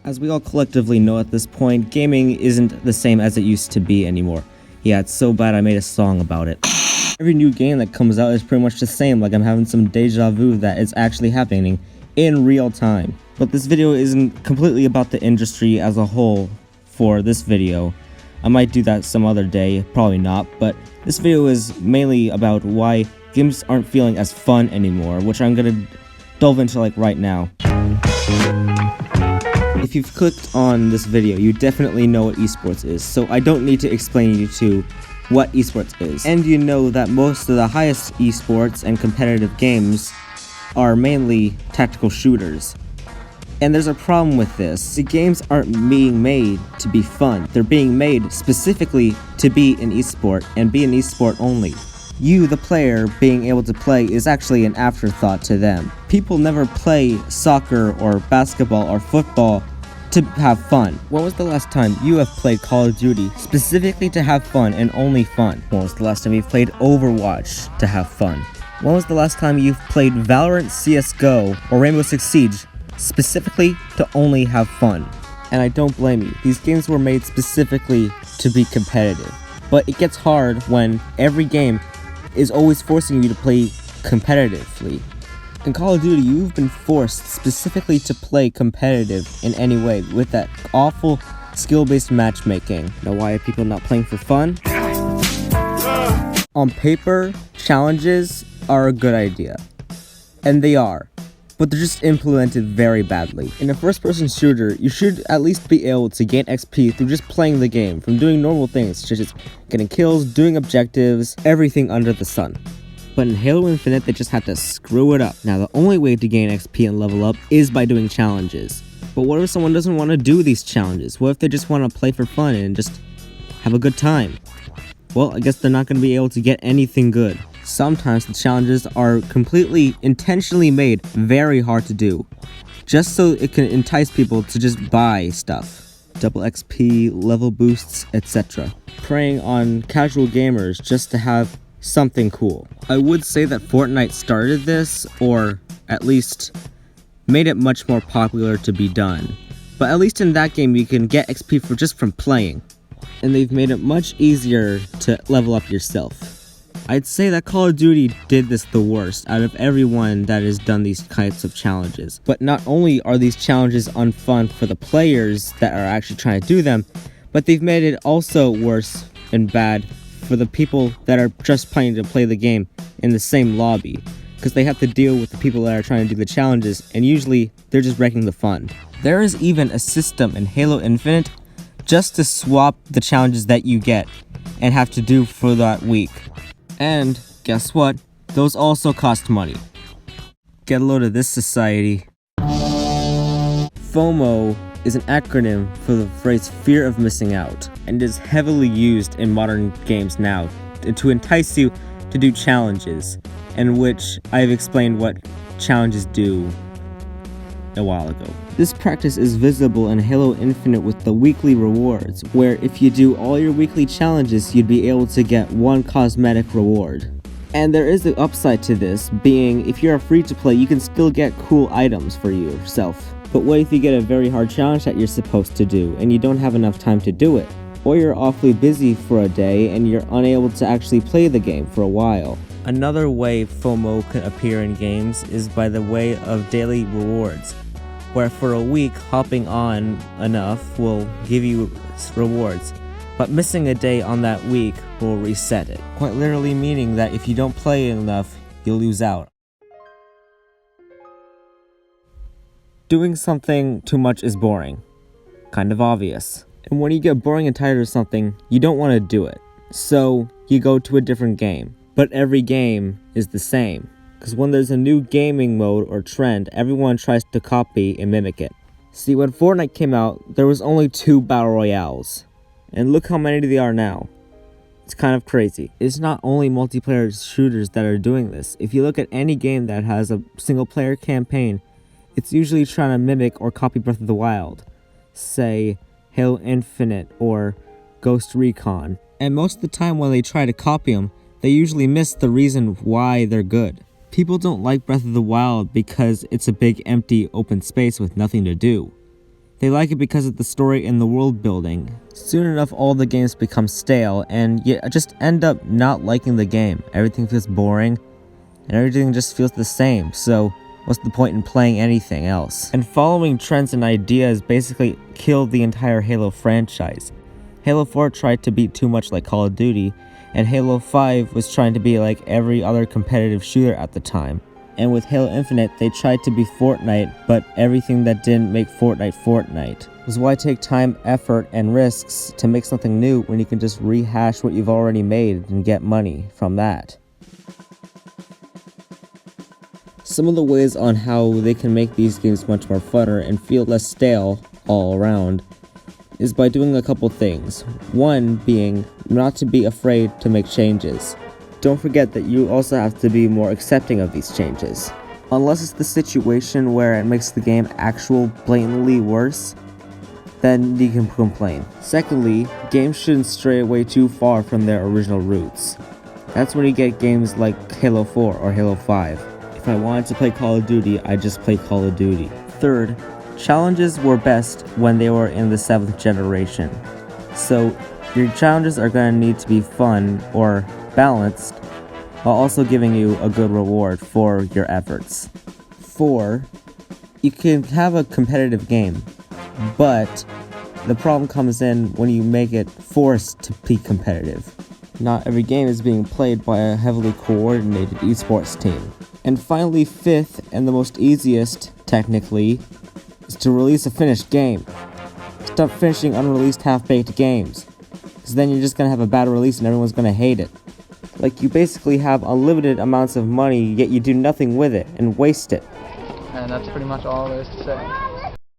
As we all collectively know at this point, gaming isn't the same as it used to be anymore. Yeah, it's so bad I made a song about it. Every new game that comes out is pretty much the same, like I'm having some deja vu that it's actually happening in real time. But this video isn't completely about the industry as a whole for this video. I might do that some other day, probably not, but this video is mainly about why games aren't feeling as fun anymore, which I'm gonna delve into right now. If you've clicked on this video, you definitely know what esports is, so I don't need to explain you to what esports is. And you know that most of the highest esports and competitive games are mainly tactical shooters. And there's a problem with this. The games aren't being made to be fun. They're being made specifically to be an esport, and be an esport only. You, the player, being able to play is actually an afterthought to them. People never play soccer or basketball or football to have fun. When was the last time you have played Call of Duty specifically to have fun and only fun? When was the last time you've played Overwatch to have fun? When was the last time you've played Valorant, CSGO, or Rainbow Six Siege specifically to only have fun? And I don't blame you. These games were made specifically to be competitive. But it gets hard when every game is always forcing you to play competitively. In Call of Duty, you've been forced specifically to play competitive in any way with that awful skill-based matchmaking. Now, why are people not playing for fun? On paper, challenges are a good idea. And they are. But they're just implemented very badly. In a first-person shooter, you should at least be able to gain XP through just playing the game, from doing normal things such as getting kills, doing objectives, everything under the sun. But in Halo Infinite, they just had to screw it up. Now, the only way to gain XP and level up is by doing challenges. But what if someone doesn't want to do these challenges? What if they just want to play for fun and just have a good time? Well, I guess they're not going to be able to get anything good. Sometimes the challenges are completely intentionally made very hard to do, just so it can entice people to just buy stuff. Double XP, level boosts, etc. Preying on casual gamers just to have something cool. I would say that Fortnite started this, or at least made it much more popular to be done. But at least in that game you can get XP from playing. And they've made it much easier to level up yourself. I'd say that Call of Duty did this the worst out of everyone that has done these kinds of challenges. But not only are these challenges unfun for the players that are actually trying to do them, but they've made it also worse and bad for the people that are just planning to play the game in the same lobby, because they have to deal with the people that are trying to do the challenges, and usually they're just wrecking the fun. There is even a system in Halo Infinite just to swap the challenges that you get and have to do for that week. And guess what? Those also cost money. Get a load of this, society. FOMO is an acronym for the phrase fear of missing out, and is heavily used in modern games now to entice you to do challenges, in which I've explained what challenges do a while ago. This practice is visible in Halo Infinite with the weekly rewards, where if you do all your weekly challenges, you'd be able to get one cosmetic reward. And there is the upside to this, being if you're free to play, you can still get cool items for yourself. But what if you get a very hard challenge that you're supposed to do, and you don't have enough time to do it? Or you're awfully busy for a day, and you're unable to actually play the game for a while. Another way FOMO can appear in games is by the way of daily rewards, where for a week, hopping on enough will give you rewards, but missing a day on that week will reset it. Quite literally meaning that if you don't play enough, you'll lose out. Doing something too much is boring. Kind of obvious. And when you get boring and tired of something, you don't want to do it. So, you go to a different game. But every game is the same. Because when there's a new gaming mode or trend, everyone tries to copy and mimic it. See, when Fortnite came out, there was only 2 Battle Royales. And look how many there are now. It's kind of crazy. It's not only multiplayer shooters that are doing this. If you look at any game that has a single player campaign, it's usually trying to mimic or copy Breath of the Wild. Say, Halo Infinite or Ghost Recon. And most of the time when they try to copy them, they usually miss the reason why they're good. People don't like Breath of the Wild because it's a big empty open space with nothing to do. They like it because of the story and the world building. Soon enough, all the games become stale, and you just end up not liking the game. Everything feels boring, and everything just feels the same, so what's the point in playing anything else? And following trends and ideas basically killed the entire Halo franchise. Halo 4 tried to be too much like Call of Duty, and Halo 5 was trying to be like every other competitive shooter at the time. And with Halo Infinite, they tried to be Fortnite, but everything that didn't make Fortnite was why take time, effort, and risks to make something new when you can just rehash what you've already made and get money from that. Some of the ways on how they can make these games much more funner and feel less stale all around is by doing a couple things. One being not to be afraid to make changes. Don't forget that you also have to be more accepting of these changes. Unless it's the situation where it makes the game blatantly worse, then you can complain. Secondly, games shouldn't stray away too far from their original roots. That's when you get games like Halo 4 or Halo 5. If I wanted to play Call of Duty, I'd just play Call of Duty. Third, challenges were best when they were in the 7th generation. So your challenges are going to need to be fun or balanced, while also giving you a good reward for your efforts. 4. You can have a competitive game, but the problem comes in when you make it forced to be competitive. Not every game is being played by a heavily coordinated esports team. And finally, 5th, and the most easiest, technically, is to release a finished game. Stop finishing unreleased half-baked games, because then you're just going to have a bad release and everyone's going to hate it. Like, you basically have unlimited amounts of money, yet you do nothing with it, and waste it. And that's pretty much all there is to say.